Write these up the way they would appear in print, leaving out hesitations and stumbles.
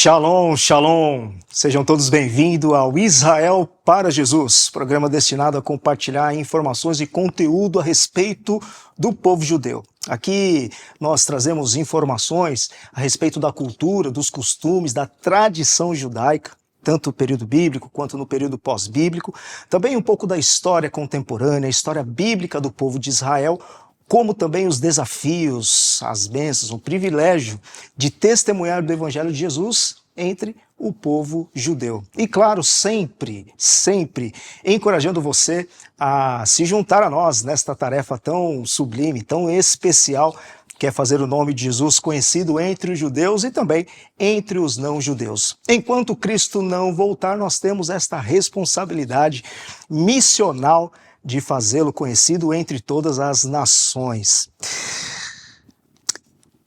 Shalom, shalom! Sejam todos bem-vindos ao Israel para Jesus, programa destinado a compartilhar informações e conteúdo a respeito do povo judeu. Aqui nós trazemos informações a respeito da cultura, dos costumes, da tradição judaica, tanto no período bíblico quanto no período pós-bíblico, também um pouco da história contemporânea, a história bíblica do povo de Israel, como também os desafios, as bênçãos, o privilégio de testemunhar do Evangelho de Jesus entre o povo judeu. E claro, sempre encorajando você a se juntar a nós nesta tarefa tão sublime, tão especial, que é fazer o nome de Jesus conhecido entre os judeus e também entre os não-judeus. Enquanto Cristo não voltar, nós temos esta responsabilidade missional de fazê-lo conhecido entre todas as nações.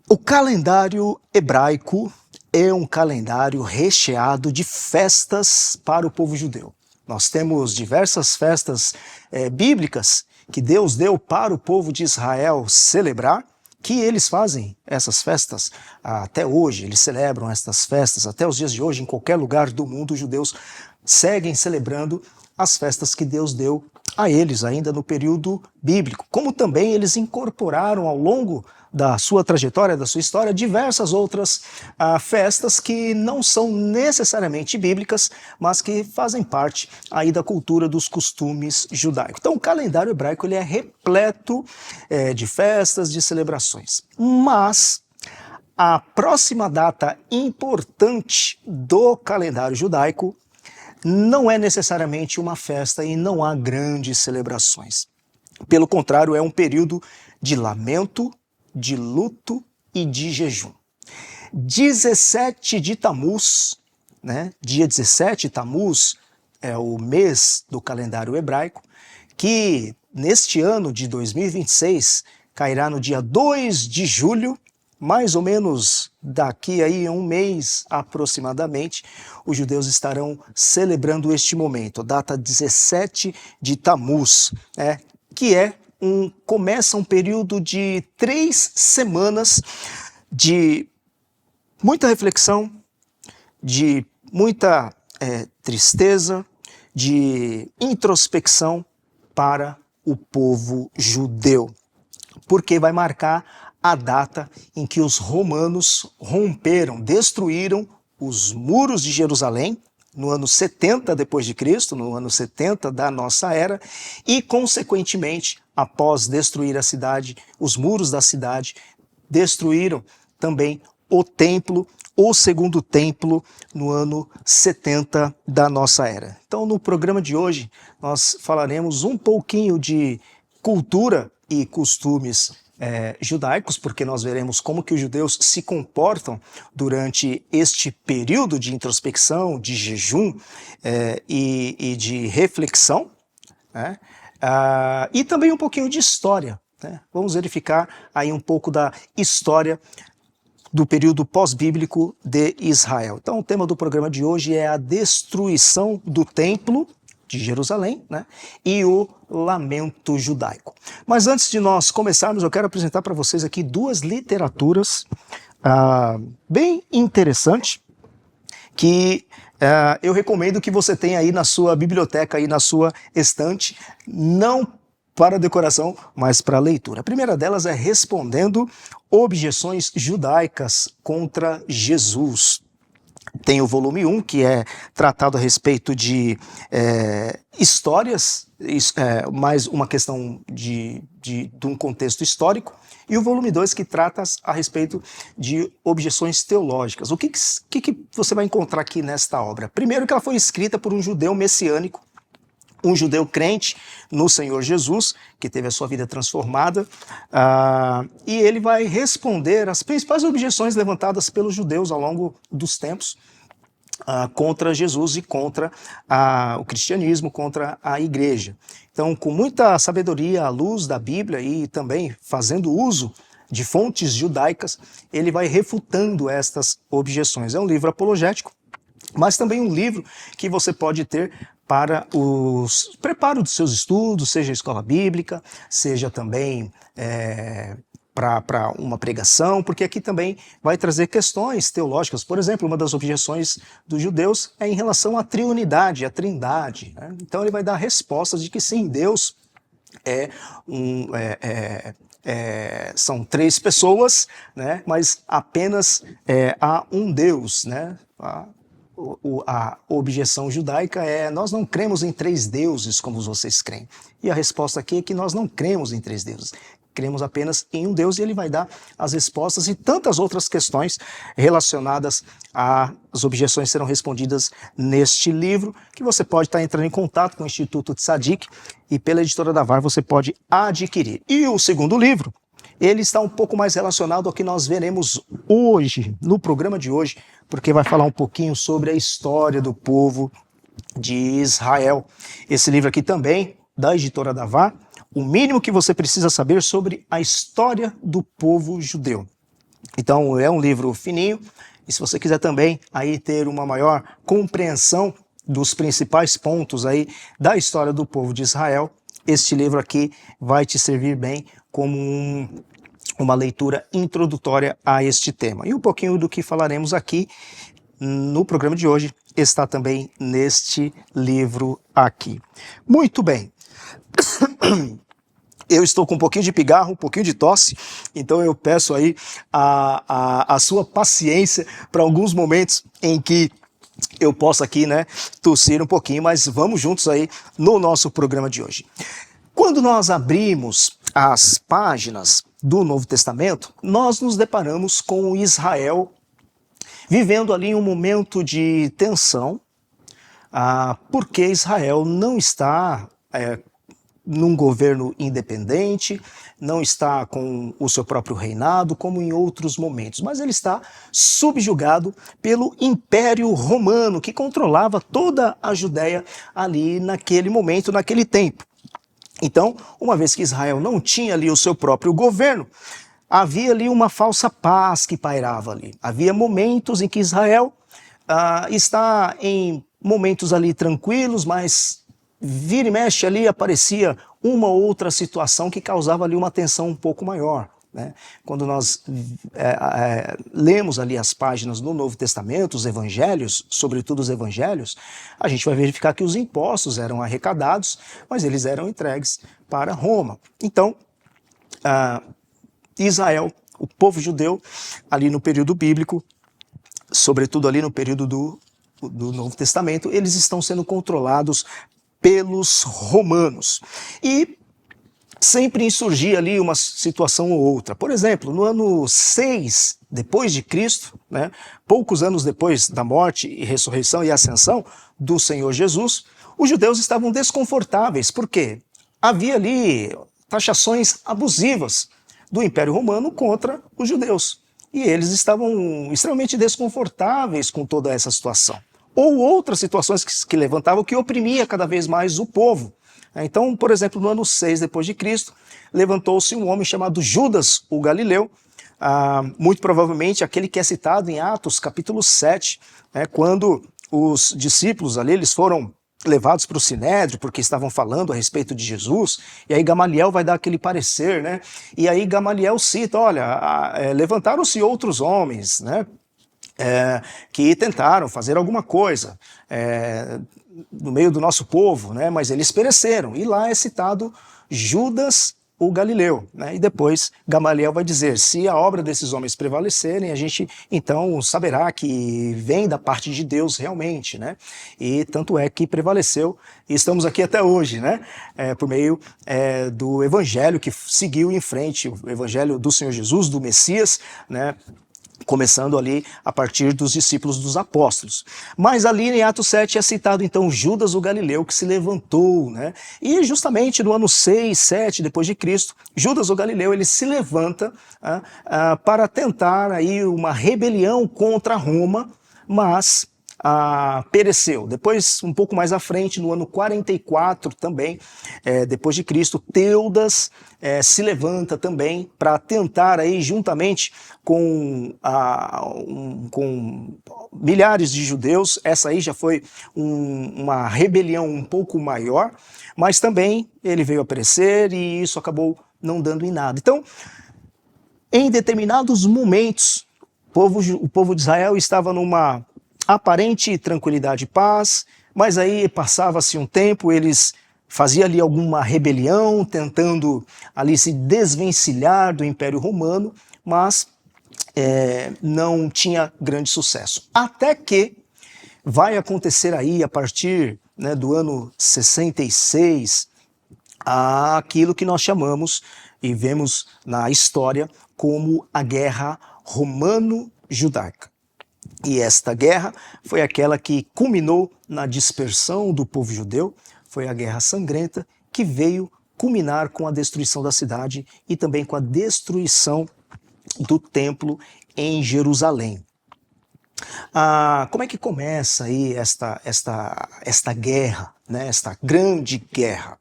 O calendário hebraico é um calendário recheado de festas para o povo judeu. Nós temos diversas festas bíblicas que Deus deu para o povo de Israel celebrar, que eles fazem essas festas até hoje, eles celebram estas festas até os dias de hoje, em qualquer lugar do mundo, os judeus seguem celebrando as festas que Deus deu a eles ainda no período bíblico, como também eles incorporaram ao longo da sua trajetória, da sua história, diversas outras festas que não são necessariamente bíblicas, mas que fazem parte aí da cultura dos costumes judaicos. Então o calendário hebraico ele é repleto de festas, de celebrações. Mas a próxima data importante do calendário judaico não é necessariamente uma festa e não há grandes celebrações. Pelo contrário, é um período de lamento, de luto e de jejum. 17 de Tammuz, dia 17 Tammuz é o mês do calendário hebraico, que neste ano de 2026 cairá no dia 2 de julho, mais ou menos daqui aí a um mês aproximadamente, os judeus estarão celebrando este momento, a data 17 de Tammuz, que começa um período de 3 semanas de muita reflexão, de muita tristeza, de introspecção para o povo judeu, porque vai marcar a data em que os romanos destruíram os muros de Jerusalém, no ano 70 depois de Cristo, no ano 70 da nossa era, e consequentemente, após destruir a cidade, os muros da cidade, destruíram também o templo, o segundo templo, no ano 70 da nossa era. Então, no programa de hoje, nós falaremos um pouquinho de cultura e costumes judaicos, porque nós veremos como que os judeus se comportam durante este período de introspecção, de jejum e de reflexão, e também um pouquinho de história. Vamos verificar aí um pouco da história do período pós-bíblico de Israel. Então o tema do programa de hoje é a destruição do templo de Jerusalém, e o lamento judaico. Mas antes de nós começarmos, eu quero apresentar para vocês aqui duas literaturas bem interessantes que eu recomendo que você tenha aí na sua biblioteca, aí na sua estante, não para decoração, mas para leitura. A primeira delas é Respondendo Objeções Judaicas contra Jesus. Tem o volume 1, que é tratado a respeito de histórias, mais uma questão de um contexto histórico, e o volume 2, que trata a respeito de objeções teológicas. O que você vai encontrar aqui nesta obra? Primeiro, que ela foi escrita por um judeu messiânico, um judeu crente no Senhor Jesus, que teve a sua vida transformada, e ele vai responder às principais objeções levantadas pelos judeus ao longo dos tempos contra Jesus e contra o cristianismo, contra a igreja. Então, com muita sabedoria à luz da Bíblia e também fazendo uso de fontes judaicas, ele vai refutando estas objeções. É um livro apologético, mas também um livro que você pode ter para o preparo dos seus estudos, seja escola bíblica, seja também para uma pregação, porque aqui também vai trazer questões teológicas. Por exemplo, uma das objeções dos judeus é em relação à triunidade, à trindade, né? Então ele vai dar respostas de que sim, Deus são três pessoas, né? Mas apenas há um Deus, né? A objeção judaica é: nós não cremos em três deuses como vocês creem. E a resposta aqui é que nós não cremos em três deuses. Cremos apenas em um Deus, e ele vai dar as respostas, e tantas outras questões relacionadas às objeções serão respondidas neste livro, que você pode estar entrando em contato com o Instituto Tzadik, e pela editora da VAR você pode adquirir. E o segundo livro, ele está um pouco mais relacionado ao que nós veremos hoje, no programa de hoje, porque vai falar um pouquinho sobre a história do povo de Israel. Esse livro aqui também, da editora da VAR, o mínimo que você precisa saber sobre a história do povo judeu. Então é um livro fininho, e se você quiser também aí ter uma maior compreensão dos principais pontos aí da história do povo de Israel, este livro aqui vai te servir bem como uma leitura introdutória a este tema. E um pouquinho do que falaremos aqui no programa de hoje está também neste livro aqui. Muito bem. Eu estou com um pouquinho de pigarro, um pouquinho de tosse, então eu peço aí a sua paciência para alguns momentos em que eu possa aqui, né, tossir um pouquinho, mas vamos juntos aí no nosso programa de hoje. Quando nós abrimos as páginas do Novo Testamento, nós nos deparamos com Israel vivendo ali um momento de tensão, porque Israel não está num governo independente, não está com o seu próprio reinado, como em outros momentos, mas ele está subjugado pelo Império Romano, que controlava toda a Judéia ali naquele momento, naquele tempo. Então, uma vez que Israel não tinha ali o seu próprio governo, havia ali uma falsa paz que pairava ali. Havia momentos em que Israel está em momentos ali tranquilos, mas vira e mexe ali aparecia uma ou outra situação que causava ali uma tensão um pouco maior, né? Quando nós lemos ali as páginas do Novo Testamento, os evangelhos, sobretudo os evangelhos, a gente vai verificar que os impostos eram arrecadados, mas eles eram entregues para Roma. Então, Israel, o povo judeu, ali no período bíblico, sobretudo ali no período do Novo Testamento, eles estão sendo controlados pelos romanos. E sempre insurgia ali uma situação ou outra. Por exemplo, no ano 6 depois de Cristo, né, poucos anos depois da morte e ressurreição e ascensão do Senhor Jesus, os judeus estavam desconfortáveis, porque havia ali taxações abusivas do Império Romano contra os judeus. E eles estavam extremamente desconfortáveis com toda essa situação. Ou outras situações que levantavam, que oprimia cada vez mais o povo. Então, por exemplo, no ano 6 depois de Cristo, levantou-se um homem chamado Judas, o Galileu, muito provavelmente aquele que é citado em Atos capítulo 7, né, quando os discípulos ali, eles foram levados para o Sinédrio, porque estavam falando a respeito de Jesus, e aí Gamaliel vai dar aquele parecer, né? E aí Gamaliel cita, olha, levantaram-se outros homens, né? Que tentaram fazer alguma coisa no meio do nosso povo, né, mas eles pereceram. E lá é citado Judas o Galileu, né, e depois Gamaliel vai dizer: se a obra desses homens prevalecerem, a gente então saberá que vem da parte de Deus realmente, né? E tanto é que prevaleceu, e estamos aqui até hoje, né, por meio do evangelho que seguiu em frente, o evangelho do Senhor Jesus, do Messias, né, começando ali a partir dos discípulos dos apóstolos. Mas ali em Atos 7 é citado então Judas o Galileu, que se levantou, né? E justamente no ano 6, 7 depois de Cristo, Judas o Galileu, ele se levanta para tentar aí uma rebelião contra Roma, mas pereceu. Depois, um pouco mais à frente, no ano 44 também, depois de Cristo, Teudas se levanta também para tentar aí, juntamente com milhares de judeus, essa aí já foi uma rebelião um pouco maior, mas também ele veio a perecer e isso acabou não dando em nada. Então, Em determinados momentos, o povo de Israel estava numa aparente tranquilidade e paz, mas aí passava-se um tempo, eles faziam ali alguma rebelião, tentando ali se desvencilhar do Império Romano, mas não tinha grande sucesso. Até que vai acontecer aí, a partir, né, do ano 66, aquilo que nós chamamos e vemos na história como a Guerra Romano-Judaica. E esta guerra foi aquela que culminou na dispersão do povo judeu, foi a Guerra Sangrenta, que veio culminar com a destruição da cidade e também com a destruição do templo em Jerusalém. Como é que começa aí esta guerra, né? Esta grande guerra?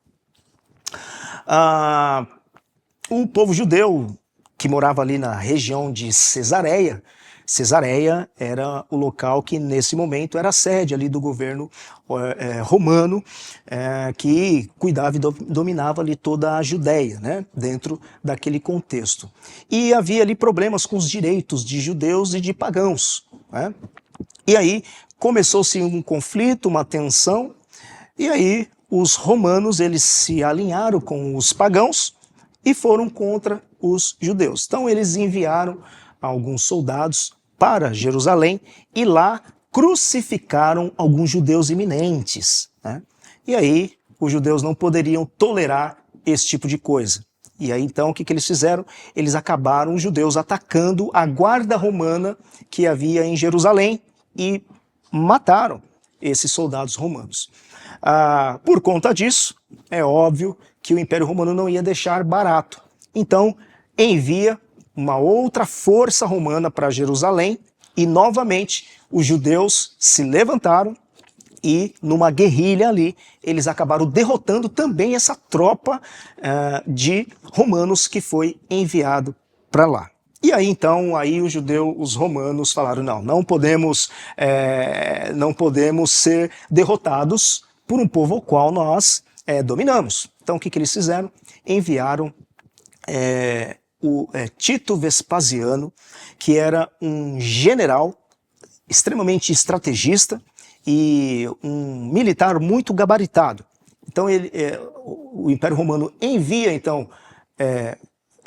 O povo judeu que morava ali na região de Cesareia era o local que nesse momento era a sede ali do governo romano, que cuidava e dominava ali toda a Judéia, né, dentro daquele contexto. E havia ali problemas com os direitos de judeus e de pagãos, né? E aí começou-se um conflito, uma tensão, e aí os romanos eles se alinharam com os pagãos e foram contra os judeus. Então eles enviaram alguns soldados para Jerusalém e lá crucificaram alguns judeus eminentes, né? E aí os judeus não poderiam tolerar esse tipo de coisa. E aí então o que eles fizeram? Eles acabaram, os judeus, atacando a guarda romana que havia em Jerusalém e mataram esses soldados romanos. Por conta disso, é óbvio que o Império Romano não ia deixar barato. Então envia uma outra força romana para Jerusalém e novamente os judeus se levantaram e numa guerrilha ali eles acabaram derrotando também essa tropa de romanos que foi enviado para lá. E aí então os romanos falaram, não podemos ser derrotados por um povo ao qual nós dominamos. Então o que eles fizeram? Enviaram o Tito Vespasiano, que era um general extremamente estrategista e um militar muito gabaritado. Então o Império Romano envia então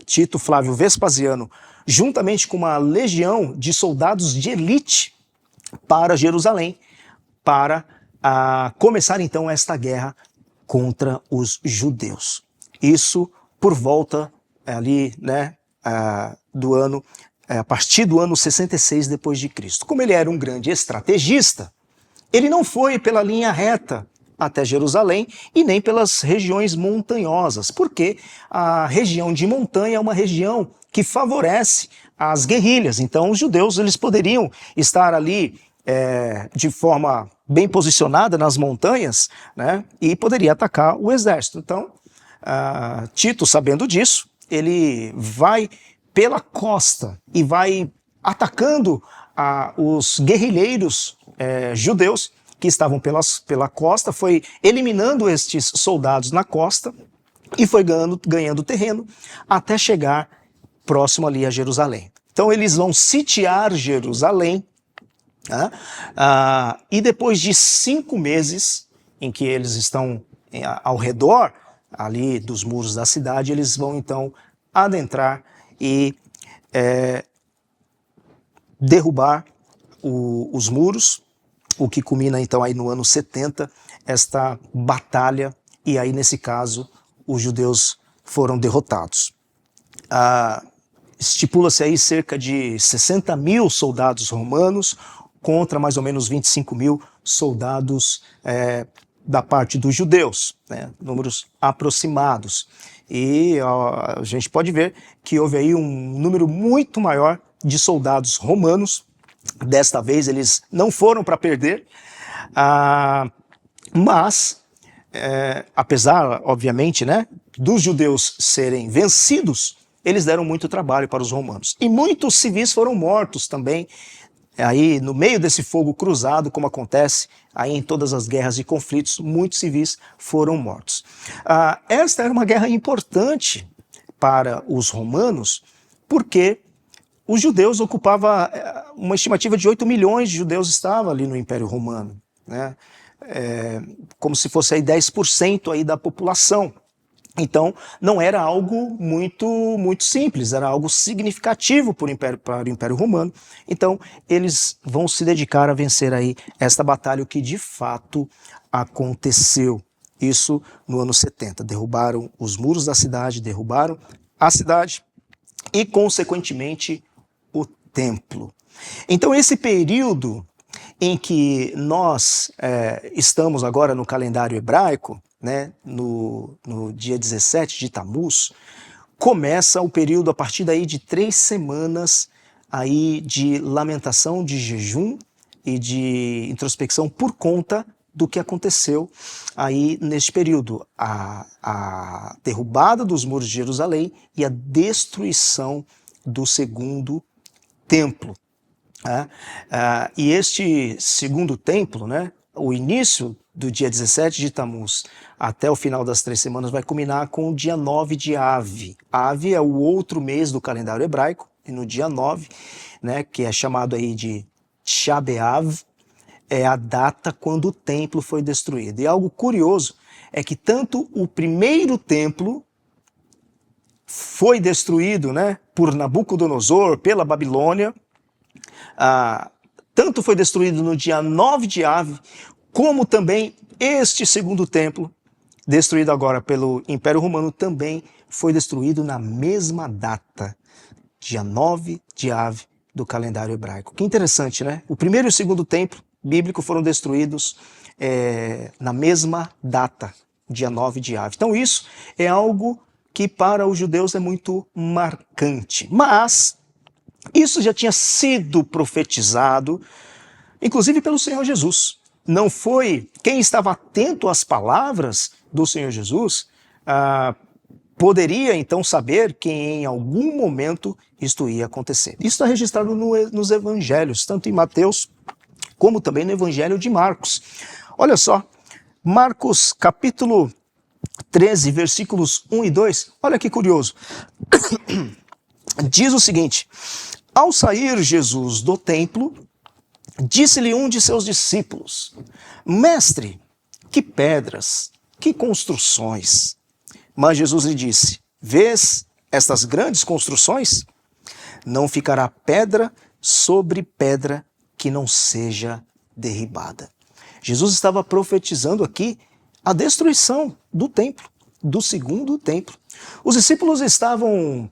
Tito Flávio Vespasiano juntamente com uma legião de soldados de elite para Jerusalém para começar então esta guerra contra os judeus. Isso por volta ali, né, a partir do ano 66 depois de Cristo. Como ele era um grande estrategista, ele não foi pela linha reta até Jerusalém e nem pelas regiões montanhosas, porque a região de montanha é uma região que favorece as guerrilhas. Então os judeus eles poderiam estar ali de forma bem posicionada nas montanhas, né, e poderia atacar o exército. Então Tito, sabendo disso, ele vai pela costa e vai atacando os guerrilheiros judeus que estavam pela costa, foi eliminando estes soldados na costa e foi ganhando terreno até chegar próximo ali a Jerusalém. Então eles vão sitiar Jerusalém, né? E depois de 5 meses em que eles estão ao redor ali dos muros da cidade, eles vão então adentrar e derrubar os muros, o que culmina então aí no ano 70, esta batalha, e aí nesse caso os judeus foram derrotados. Estipula-se aí cerca de 60 mil soldados romanos contra mais ou menos 25 mil soldados da parte dos judeus, né? Números aproximados. E a gente pode ver que houve aí um número muito maior de soldados romanos. Desta vez eles não foram para perder, mas apesar, obviamente, né, dos judeus serem vencidos, eles deram muito trabalho para os romanos. E muitos civis foram mortos também, aí no meio desse fogo cruzado, como acontece aí em todas as guerras e conflitos, muitos civis foram mortos. Esta era uma guerra importante para os romanos, porque os judeus ocupavam, uma estimativa de 8 milhões de judeus estavam ali no Império Romano, né? Como se fosse aí 10% aí da população. Então, não era algo muito simples, era algo significativo para o Império Romano. Então, eles vão se dedicar a vencer aí esta batalha, o que de fato aconteceu. Isso no ano 70. Derrubaram os muros da cidade, derrubaram a cidade e, consequentemente, o templo. Então, esse período em que nós estamos agora no calendário hebraico, né, no dia 17 de Tamuz, começa o período a partir daí de 3 semanas aí de lamentação, de jejum e de introspecção por conta do que aconteceu aí neste período, a derrubada dos muros de Jerusalém e a destruição do segundo templo. E este segundo templo, né, o início do dia 17 de Tamuz até o final das 3 semanas vai culminar com o dia 9 de Av. Av é o outro mês do calendário hebraico, e no dia 9, né, que é chamado aí de Tisha B'Av, é a data quando o templo foi destruído. E algo curioso é que tanto o primeiro templo foi destruído, né, por Nabucodonosor, pela Babilônia, tanto foi destruído no dia 9 de Av, como também este segundo templo, destruído agora pelo Império Romano, também foi destruído na mesma data, dia 9 de Av do calendário hebraico. Que interessante, né? O primeiro e o segundo templo bíblico foram destruídos na mesma data, dia 9 de Av. Então isso é algo que para os judeus é muito marcante. Mas isso já tinha sido profetizado, inclusive pelo Senhor Jesus. Não foi quem estava atento às palavras do Senhor Jesus poderia então saber que em algum momento isto ia acontecer. Isso está registrado nos evangelhos, tanto em Mateus como também no evangelho de Marcos. Olha só, Marcos capítulo 13, versículos 1 e 2, olha que curioso. Diz o seguinte: ao sair Jesus do templo, disse-lhe um de seus discípulos: Mestre, que pedras, que construções. Mas Jesus lhe disse: vês estas grandes construções? Não ficará pedra sobre pedra que não seja derribada. Jesus estava profetizando aqui a destruição do templo, do segundo templo. Os discípulos estavam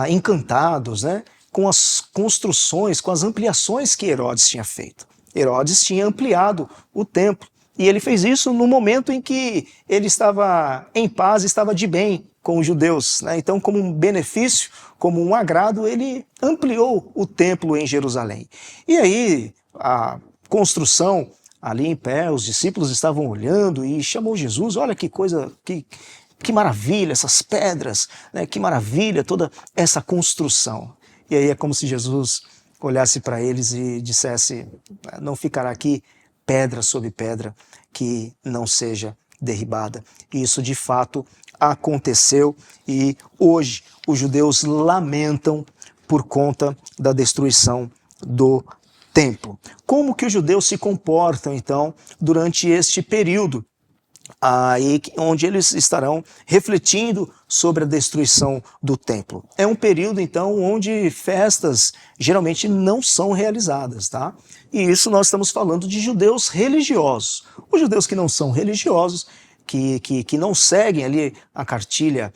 encantados, né, com as construções, com as ampliações que Herodes tinha feito. Herodes tinha ampliado o templo. E ele fez isso no momento em que ele estava em paz, estava de bem com os judeus, né? Então, como um benefício, como um agrado, ele ampliou o templo em Jerusalém. E aí, a construção ali em pé, os discípulos estavam olhando e chamou Jesus: olha que coisa, que maravilha essas pedras, né? Que maravilha toda essa construção. E aí é como se Jesus olhasse para eles e dissesse: não ficará aqui pedra sobre pedra que não seja derribada. E isso de fato aconteceu e hoje os judeus lamentam por conta da destruição do templo. Como que os judeus se comportam então durante este período? Aí, onde eles estarão refletindo sobre a destruição do templo. É um período, então, onde festas geralmente não são realizadas, tá? E isso nós estamos falando de judeus religiosos. Os judeus que não são religiosos, que não seguem ali a cartilha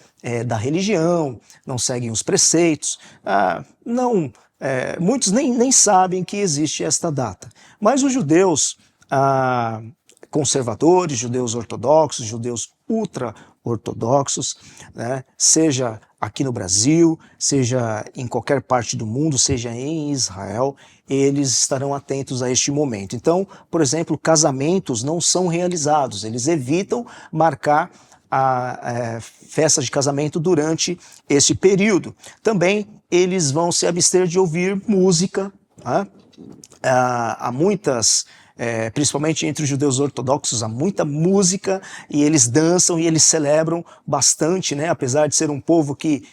da religião, não seguem os preceitos, muitos nem sabem que existe esta data. Mas os judeus conservadores, judeus ortodoxos, judeus ultra-ortodoxos, né? Seja aqui no Brasil, seja em qualquer parte do mundo, seja em Israel, eles estarão atentos a este momento. Então, por exemplo, casamentos não são realizados, eles evitam marcar a festa de casamento durante este período. Também eles vão se abster de ouvir música, né? Há muitas... principalmente entre os judeus ortodoxos, há muita música e eles dançam e eles celebram bastante, né? Apesar de ser um povo que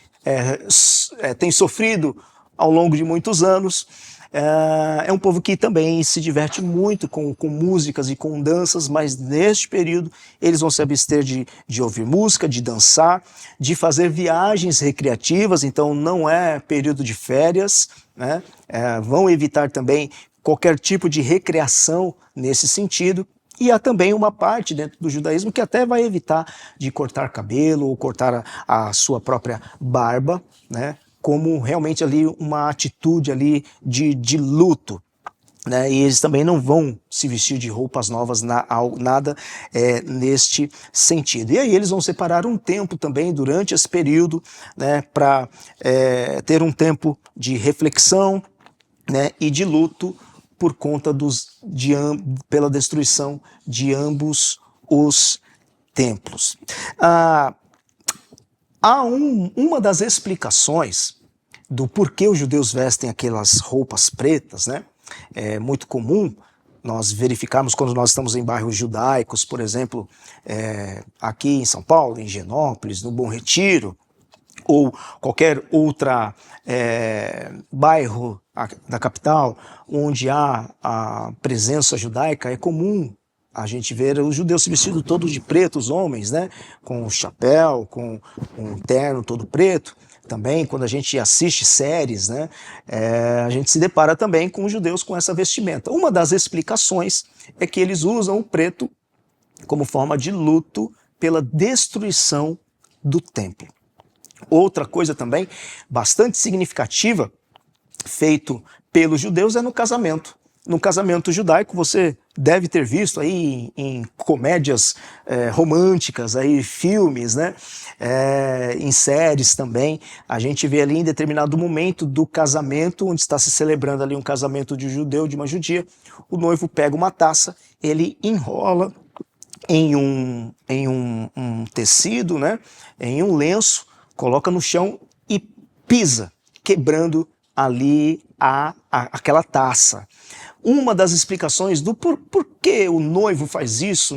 tem sofrido ao longo de muitos anos. É um povo que também se diverte muito com músicas e com danças, mas neste período eles vão se abster de ouvir música, de dançar, de fazer viagens recreativas, então não é período de férias, né? Vão evitar também qualquer tipo de recreação nesse sentido. E há também uma parte dentro do judaísmo que até vai evitar de cortar cabelo ou cortar a sua própria barba, né? Como realmente ali uma atitude ali de luto, né? E eles também não vão se vestir de roupas novas, nada neste sentido. E aí eles vão separar um tempo também durante esse período, né, para ter um tempo de reflexão, né, e de luto por conta pela destruição de ambos os templos. Há uma das explicações do porquê os judeus vestem aquelas roupas pretas, né? É muito comum nós verificarmos quando nós estamos em bairros judaicos, por exemplo, aqui em São Paulo, em Higienópolis, no Bom Retiro, ou qualquer outra bairro da capital onde há a presença judaica, é comum a gente ver os judeus se vestindo todos de preto, os homens, né? Com o chapéu, com um terno todo preto. Também, quando a gente assiste séries, né? A gente se depara também com os judeus com essa vestimenta. Uma das explicações é que eles usam o preto como forma de luto pela destruição do templo. Outra coisa também bastante significativa feito pelos judeus é no casamento. No casamento judaico, você deve ter visto aí em comédias românticas, aí, filmes, né? Em séries também, a gente vê ali em determinado momento do casamento, onde está se celebrando ali um casamento de um judeu, de uma judia, o noivo pega uma taça, ele enrola em um tecido, né? Em um lenço, coloca no chão e pisa, quebrando ali aquela taça. Uma das explicações do por que o noivo faz isso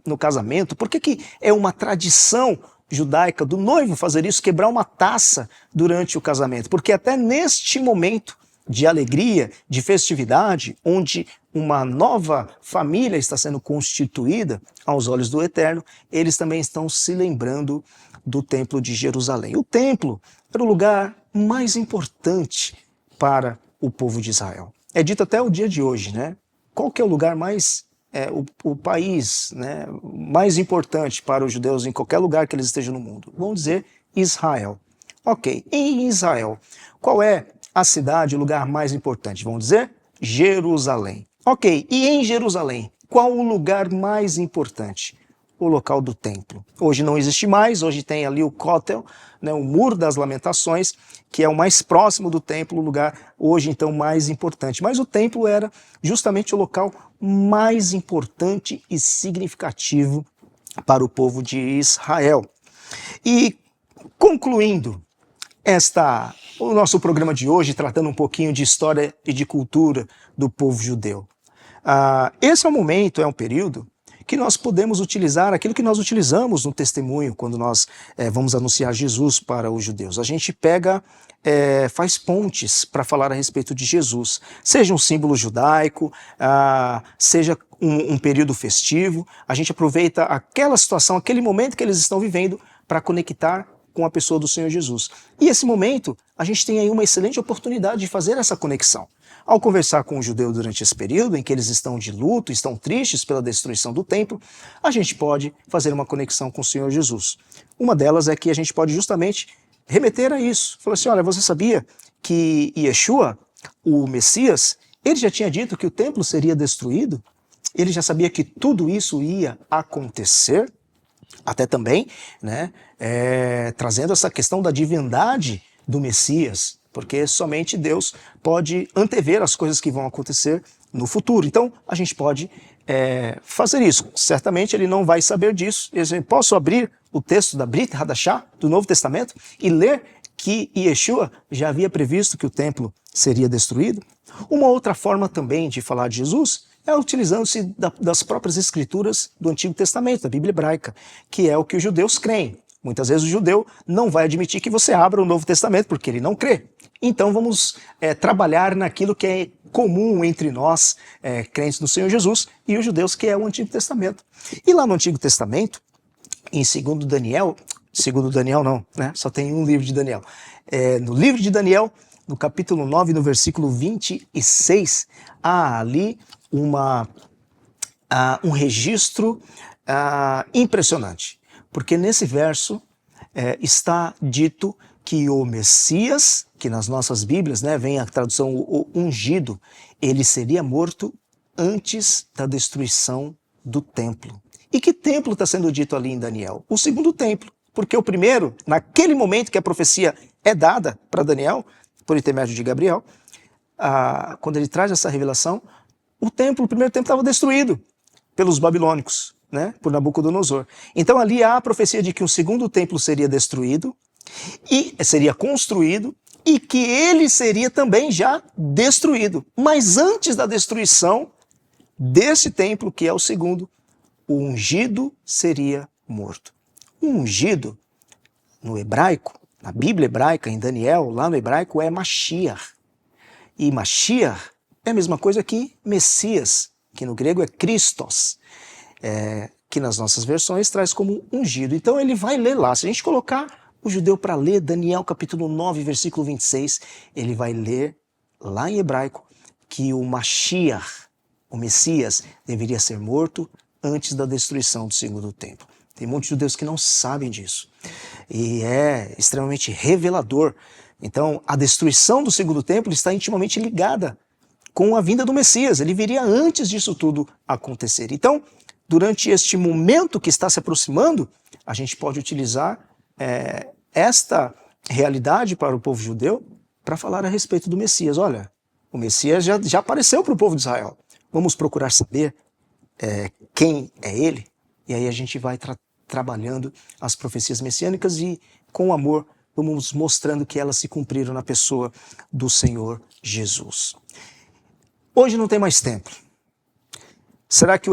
no casamento, por que é uma tradição judaica do noivo fazer isso, quebrar uma taça durante o casamento, porque até neste momento de alegria, de festividade, onde uma nova família está sendo constituída aos olhos do Eterno, eles também estão se lembrando do Templo de Jerusalém. O templo era o lugar mais importante para o povo de Israel. É dito até o dia de hoje, né? Qual que é o lugar mais, o país, né, mais importante para os judeus em qualquer lugar que eles estejam no mundo? Vamos dizer Israel. Ok, em Israel, qual é a cidade, o lugar mais importante? Vamos dizer Jerusalém. Ok, e em Jerusalém, qual o lugar mais importante? O local do templo. Hoje não existe mais, hoje tem ali o Kotel, né, o Muro das Lamentações, que é o mais próximo do templo, o lugar hoje então mais importante. Mas o templo era justamente o local mais importante e significativo para o povo de Israel. E concluindo o nosso programa de hoje, tratando um pouquinho de história e de cultura do povo judeu. Esse é um momento, é um período que nós podemos utilizar aquilo que nós utilizamos no testemunho quando nós vamos anunciar Jesus para os judeus. A gente faz pontes para falar a respeito de Jesus, seja um símbolo judaico, seja um período festivo, a gente aproveita aquela situação, aquele momento que eles estão vivendo para conectar com a pessoa do Senhor Jesus. E esse momento, a gente tem aí uma excelente oportunidade de fazer essa conexão. Ao conversar com o judeu durante esse período, em que eles estão de luto, estão tristes pela destruição do templo, a gente pode fazer uma conexão com o Senhor Jesus. Uma delas é que a gente pode justamente remeter a isso. Falar assim, olha, você sabia que Yeshua, o Messias, ele já tinha dito que o templo seria destruído? Ele já sabia que tudo isso ia acontecer? Até também, né, trazendo essa questão da divindade do Messias, porque somente Deus pode antever as coisas que vão acontecer no futuro. Então, a gente pode fazer isso. Certamente ele não vai saber disso. Eu posso abrir o texto da Brit Hadashah, do Novo Testamento, e ler que Yeshua já havia previsto que o templo seria destruído? Uma outra forma também de falar de Jesus é utilizando-se das próprias escrituras do Antigo Testamento, da Bíblia hebraica, que é o que os judeus creem. Muitas vezes o judeu não vai admitir que você abra o Novo Testamento, porque ele não crê. Então vamos trabalhar naquilo que é comum entre nós, crentes no Senhor Jesus, e os judeus, que é o Antigo Testamento. E lá no Antigo Testamento, em 2 Daniel, não, né? Só tem um livro de Daniel. No livro de Daniel, no capítulo 9, no versículo 26, há ali um registro impressionante. Porque nesse verso está dito que o Messias, que nas nossas Bíblias, né, vem a tradução o ungido, ele seria morto antes da destruição do templo. E que templo está sendo dito ali em Daniel? O segundo templo. Porque o primeiro, naquele momento que a profecia é dada para Daniel, por intermédio de Gabriel, quando ele traz essa revelação, o primeiro templo estava destruído pelos babilônicos, né, por Nabucodonosor. Então ali há a profecia de que o segundo templo seria destruído, e seria construído, e que ele seria também já destruído. Mas antes da destruição desse templo, que é o segundo, o ungido seria morto. O ungido, no hebraico, na Bíblia hebraica, em Daniel, lá no hebraico, é Mashiach. E Mashiach é a mesma coisa que Messias, que no grego é Christos, que nas nossas versões traz como ungido. Então ele vai ler lá. Se a gente colocar o judeu para ler Daniel capítulo 9, versículo 26, ele vai ler lá em hebraico que o Mashiach, o Messias, deveria ser morto antes da destruição do segundo templo. Tem muitos judeus que não sabem disso. E é extremamente revelador. Então, a destruição do segundo templo está intimamente ligada com a vinda do Messias. Ele viria antes disso tudo acontecer. Então, durante este momento que está se aproximando, a gente pode utilizar esta realidade para o povo judeu para falar a respeito do Messias. Olha, o Messias já apareceu para o povo de Israel. Vamos procurar saber quem é ele? E aí a gente vai trabalhando as profecias messiânicas e, com amor, vamos mostrando que elas se cumpriram na pessoa do Senhor Jesus. Hoje não tem mais templo. Será que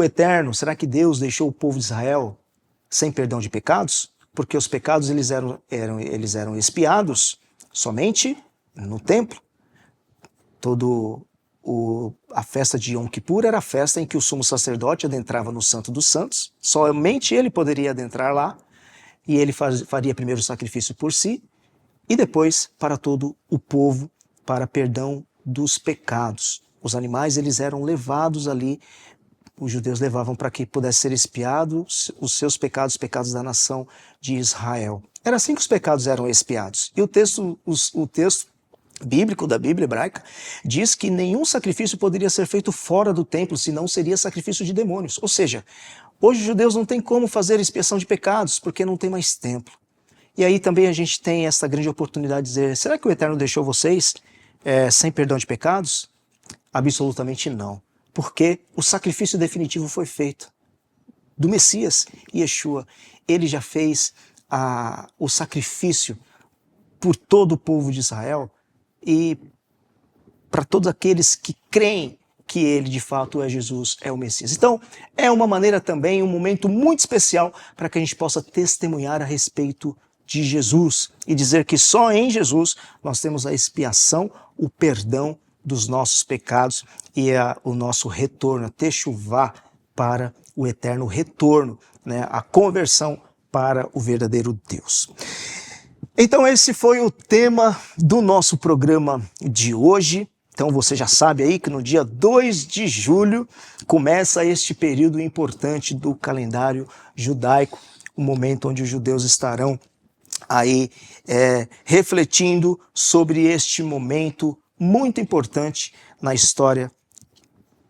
será que Deus deixou o povo de Israel sem perdão de pecados? Porque os pecados eles eram expiados somente no templo. A festa de Yom Kippur era a festa em que o sumo sacerdote adentrava no Santo dos Santos. Somente ele poderia adentrar lá, e ele faria primeiro o sacrifício por si, e depois para todo o povo, para perdão dos pecados. Os animais eles eram levados ali, os judeus levavam para que pudesse ser expiados os seus pecados, os pecados da nação de Israel. Era assim que os pecados eram expiados. E o texto bíblico da Bíblia hebraica diz que nenhum sacrifício poderia ser feito fora do templo, senão seria sacrifício de demônios. Ou seja, hoje os judeus não têm como fazer expiação de pecados, porque não tem mais templo. E aí também a gente tem essa grande oportunidade de dizer, será que o Eterno deixou vocês sem perdão de pecados? Absolutamente não. Porque o sacrifício definitivo foi feito do Messias, Yeshua. Ele já fez o sacrifício por todo o povo de Israel e para todos aqueles que creem que ele de fato é Jesus, é o Messias. Então, é uma maneira também, um momento muito especial para que a gente possa testemunhar a respeito de Jesus e dizer que só em Jesus nós temos a expiação, o perdão dos nossos pecados e o nosso retorno, a techuvá, para o eterno retorno, né, a conversão para o verdadeiro Deus. Então esse foi o tema do nosso programa de hoje. Então você já sabe aí que no dia 2 de julho começa este período importante do calendário judaico, o momento onde os judeus estarão aí refletindo sobre este momento muito importante na história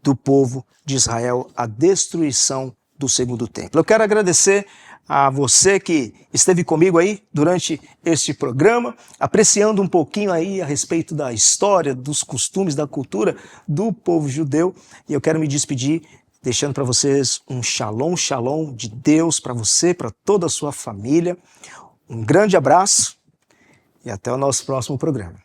do povo de Israel, a destruição do segundo templo. Eu quero agradecer a você que esteve comigo aí durante este programa, apreciando um pouquinho aí a respeito da história, dos costumes, da cultura do povo judeu. E eu quero me despedir deixando para vocês um shalom, shalom de Deus para você, para toda a sua família. Um grande abraço e até o nosso próximo programa.